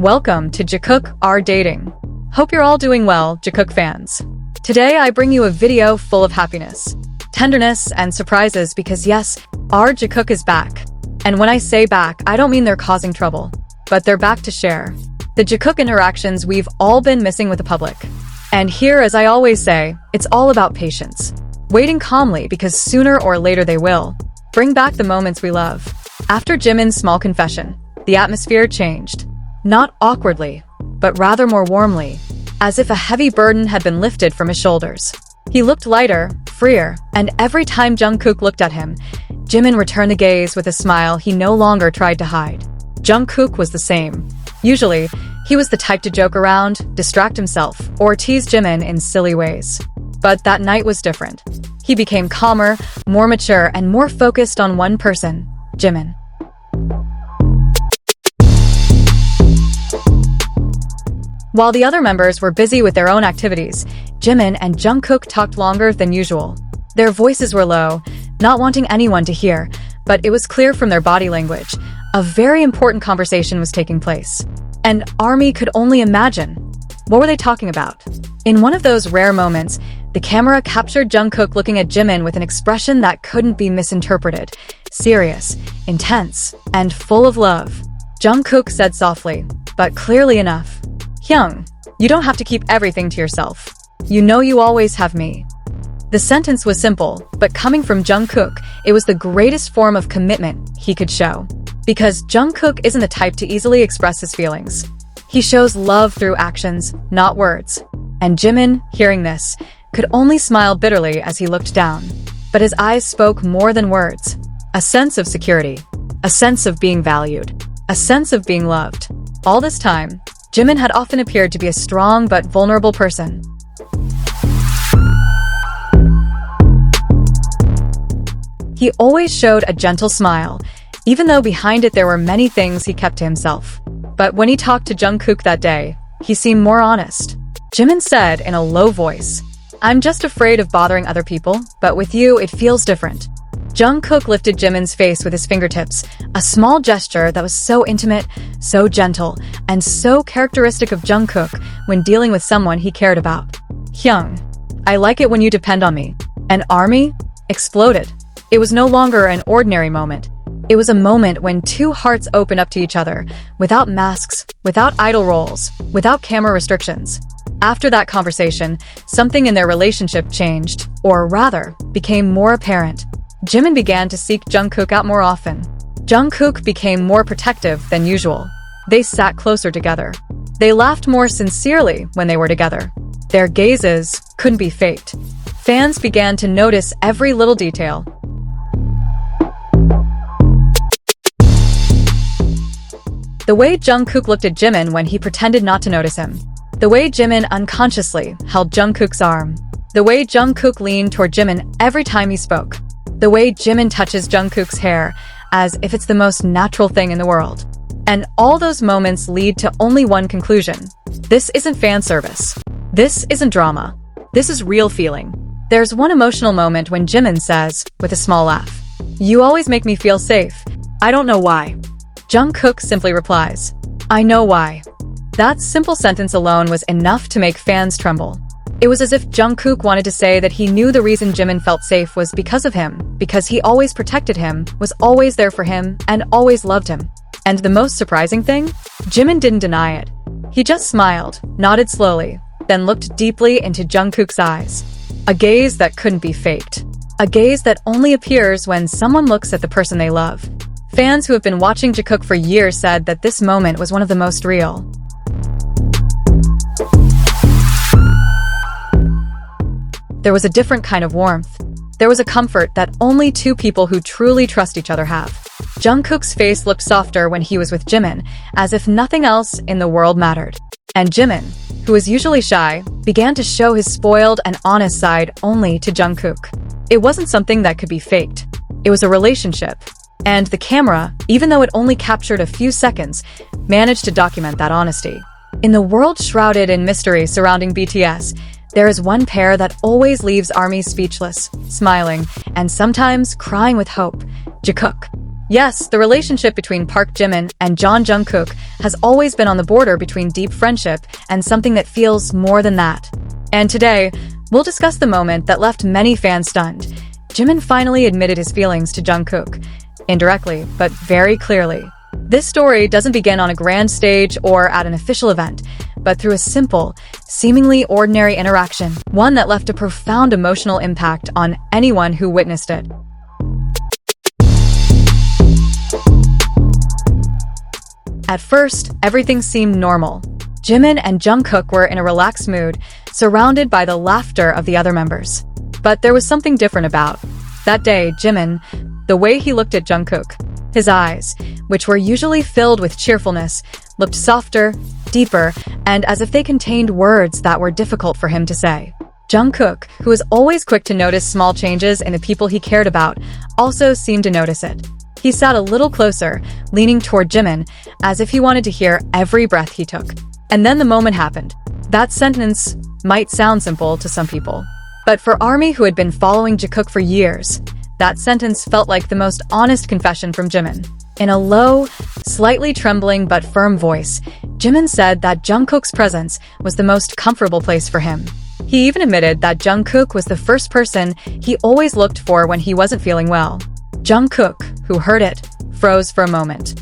Welcome to Jikook Are Dating. Hope you're all doing well, Jikook fans. Today I bring you a video full of happiness, tenderness, and surprises because yes, our Jikook is back. And when I say back, I don't mean they're causing trouble, but they're back to share the Jikook interactions we've all been missing with the public. And here, as I always say, it's all about patience. Waiting calmly because sooner or later they will bring back the moments we love. After Jimin's small confession, the atmosphere changed. Not awkwardly, but rather more warmly, as if a heavy burden had been lifted from his shoulders. He looked lighter, freer, and every time Jungkook looked at him, Jimin returned the gaze with a smile he no longer tried to hide. Jungkook was the same. Usually, he was the type to joke around, distract himself, or tease Jimin in silly ways. But that night was different. He became calmer, more mature, and more focused on one person, Jimin. While the other members were busy with their own activities, Jimin and Jungkook talked longer than usual. Their voices were low, not wanting anyone to hear, but it was clear from their body language. A very important conversation was taking place. And ARMY could only imagine. What were they talking about? In one of those rare moments, the camera captured Jungkook looking at Jimin with an expression that couldn't be misinterpreted. Serious, intense, and full of love. Jungkook said softly, but clearly enough, "Hyung, you don't have to keep everything to yourself. You know you always have me." The sentence was simple, but coming from Jungkook, it was the greatest form of commitment he could show. Because Jungkook isn't the type to easily express his feelings. He shows love through actions, not words. And Jimin, hearing this, could only smile bitterly as he looked down. But his eyes spoke more than words. A sense of security. A sense of being valued. A sense of being loved. All this time, Jimin had often appeared to be a strong but vulnerable person. He always showed a gentle smile, even though behind it there were many things he kept to himself. But when he talked to Jungkook that day, he seemed more honest. Jimin said in a low voice, "I'm just afraid of bothering other people, but with you it feels different." Jungkook lifted Jimin's face with his fingertips, a small gesture that was so intimate, so gentle, and so characteristic of Jungkook when dealing with someone he cared about. "Hyung, I like it when you depend on me." And ARMY exploded. It was no longer an ordinary moment. It was a moment when two hearts opened up to each other, without masks, without idol roles, without camera restrictions. After that conversation, something in their relationship changed, or rather, became more apparent. Jimin began to seek Jungkook out more often. Jungkook became more protective than usual. They sat closer together. They laughed more sincerely when they were together. Their gazes couldn't be faked. Fans began to notice every little detail. The way Jungkook looked at Jimin when he pretended not to notice him. The way Jimin unconsciously held Jungkook's arm. The way Jungkook leaned toward Jimin every time he spoke. The way Jimin touches Jungkook's hair as if it's the most natural thing in the world. And all those moments lead to only one conclusion. This isn't fan service. This isn't drama. This is real feeling. There's one emotional moment when Jimin says, with a small laugh, "You always make me feel safe. I don't know why." Jungkook simply replies, "I know why." That simple sentence alone was enough to make fans tremble. It was as if Jungkook wanted to say that he knew the reason Jimin felt safe was because of him, because he always protected him, was always there for him, and always loved him. And the most surprising thing? Jimin didn't deny it. He just smiled, nodded slowly, then looked deeply into Jungkook's eyes. A gaze that couldn't be faked. A gaze that only appears when someone looks at the person they love. Fans who have been watching Jikook for years said that this moment was one of the most real. There was a different kind of warmth. There was a comfort that only two people who truly trust each other have. Jungkook's face looked softer when he was with Jimin, as if nothing else in the world mattered. And Jimin, who was usually shy, began to show his spoiled and honest side only to Jungkook. It wasn't something that could be faked. It was a relationship. And the camera, even though it only captured a few seconds, managed to document that honesty. In the world shrouded in mystery surrounding BTS, there is one pair that always leaves ARMY speechless, smiling, and sometimes crying with hope. Jikook. Yes, the relationship between Park Jimin and Jungkook has always been on the border between deep friendship and something that feels more than that. And today, we'll discuss the moment that left many fans stunned. Jimin finally admitted his feelings to Jungkook, indirectly, but very clearly. This story doesn't begin on a grand stage or at an official event, but through a simple, seemingly ordinary interaction, one that left a profound emotional impact on anyone who witnessed it. At first, everything seemed normal. Jimin and Jungkook were in a relaxed mood, surrounded by the laughter of the other members. But there was something different about that day. Jimin, the way he looked at Jungkook, his eyes, which were usually filled with cheerfulness, looked softer, deeper, and as if they contained words that were difficult for him to say. Jungkook, who was always quick to notice small changes in the people he cared about, also seemed to notice it. He sat a little closer, leaning toward Jimin, as if he wanted to hear every breath he took. And then the moment happened. That sentence might sound simple to some people, but for ARMY, who had been following Jikook for years, that sentence felt like the most honest confession from Jimin. In a low, slightly trembling but firm voice, Jimin said that Jungkook's presence was the most comfortable place for him. He even admitted that Jungkook was the first person he always looked for when he wasn't feeling well. Jungkook, who heard it, froze for a moment.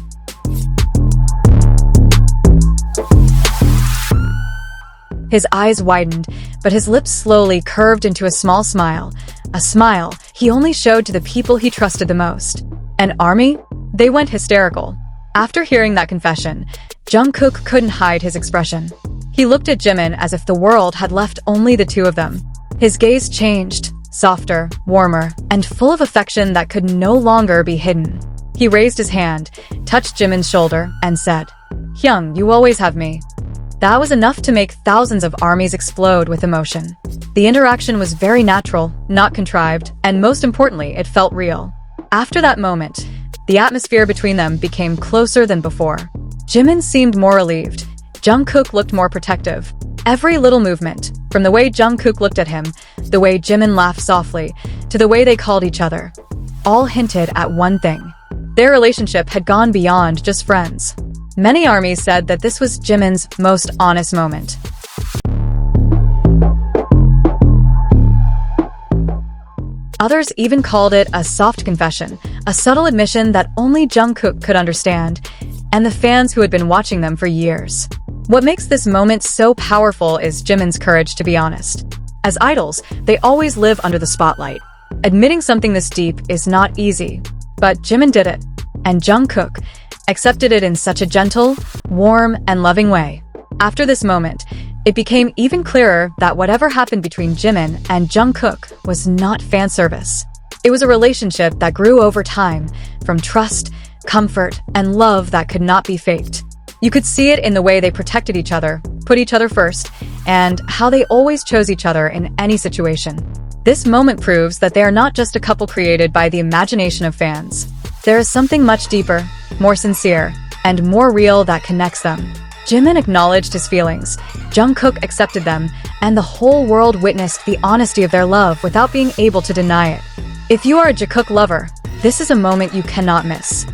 His eyes widened, but his lips slowly curved into a small smile. A smile he only showed to the people he trusted the most. And ARMY? They went hysterical. After hearing that confession, Jungkook couldn't hide his expression. He looked at Jimin as if the world had left only the two of them. His gaze changed, softer, warmer, and full of affection that could no longer be hidden. He raised his hand, touched Jimin's shoulder, and said, "Hyung, you always have me." That was enough to make thousands of ARMYs explode with emotion. The interaction was very natural, not contrived, and most importantly, it felt real. After that moment, the atmosphere between them became closer than before. Jimin seemed more relieved. Jungkook looked more protective. Every little movement, from the way Jungkook looked at him, the way Jimin laughed softly, to the way they called each other, all hinted at one thing. Their relationship had gone beyond just friends. Many ARMYs said that this was Jimin's most honest moment. Others even called it a soft confession, a subtle admission that only Jungkook could understand, and the fans who had been watching them for years. What makes this moment so powerful is Jimin's courage to be honest. As idols, they always live under the spotlight. Admitting something this deep is not easy, but Jimin did it, and Jungkook accepted it in such a gentle, warm, and loving way. After this moment, it became even clearer that whatever happened between Jimin and Jungkook was not fan service. It was a relationship that grew over time, from trust, comfort, and love that could not be faked. You could see it in the way they protected each other, put each other first, and how they always chose each other in any situation. This moment proves that they are not just a couple created by the imagination of fans. There is something much deeper, more sincere, and more real that connects them. Jimin acknowledged his feelings, Jungkook accepted them, and the whole world witnessed the honesty of their love without being able to deny it. If you are a Jikook lover, this is a moment you cannot miss.